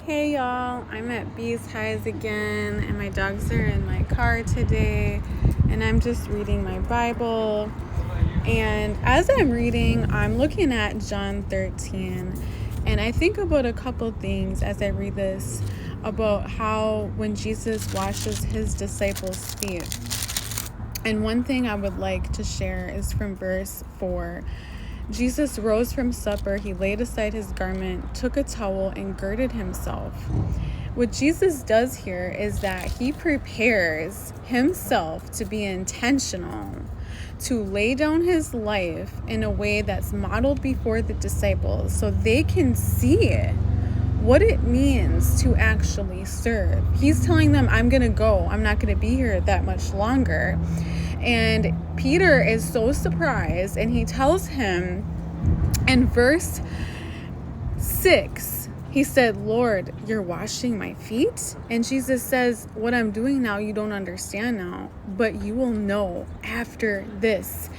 Hey y'all, I'm at Bees Highs again, and my dogs are in my car today, and I'm just reading my Bible. And as I'm reading, I'm looking at John 13, and I think about a couple things as I read this about how when Jesus washes his disciples' feet. And one thing I would like to share is from verse 4. Jesus rose from supper, he laid aside his garment, took a towel, and girded himself. What Jesus does here is that he prepares himself to be intentional, to lay down his life in a way that's modeled before the disciples so they can see what it means to actually serve. He's telling them, I'm going to go. I'm not going to be here that much longer. And Peter is so surprised, and he tells him in verse 6, he said, Lord, you're washing my feet? And Jesus says, what I'm doing now, you don't understand now, but you will know after this.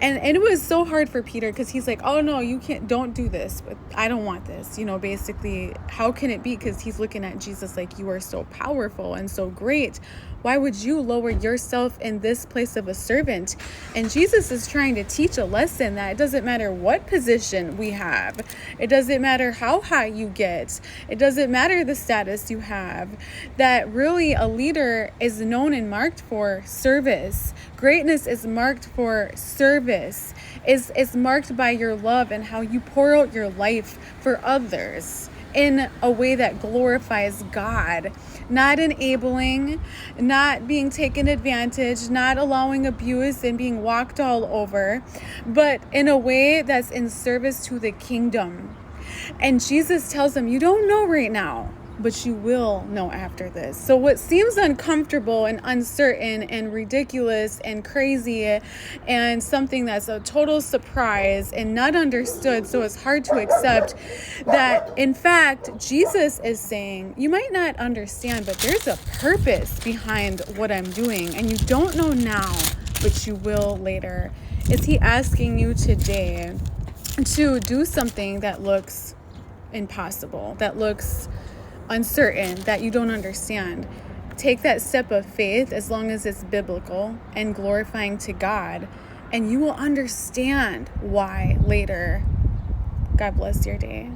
And it was so hard for Peter because he's like, oh no, you can't, don't do this. But I don't want this. Basically, how can it be? Because he's looking at Jesus like, you are so powerful and so great. Why would you lower yourself in this place of a servant? And Jesus is trying to teach a lesson that it doesn't matter what position we have. It doesn't matter how high you get. It doesn't matter the status you have. That really a leader is known and marked for service. Greatness is marked for service. Is marked by your love and how you pour out your life for others in a way that glorifies God. Not enabling, not being taken advantage, not allowing abuse and being walked all over, but in a way that's in service to the kingdom. And Jesus tells them, you don't know right now, but you will know after this. So what seems uncomfortable and uncertain and ridiculous and crazy and something that's a total surprise and not understood, so it's hard to accept, that in fact Jesus is saying, you might not understand, but there's a purpose behind what I'm doing, and you don't know now, but you will later. Is he asking you today to do something that looks impossible, that looks uncertain, that you don't understand? Take that step of faith, as long as it's biblical and glorifying to God, and you will understand why later. God bless your day.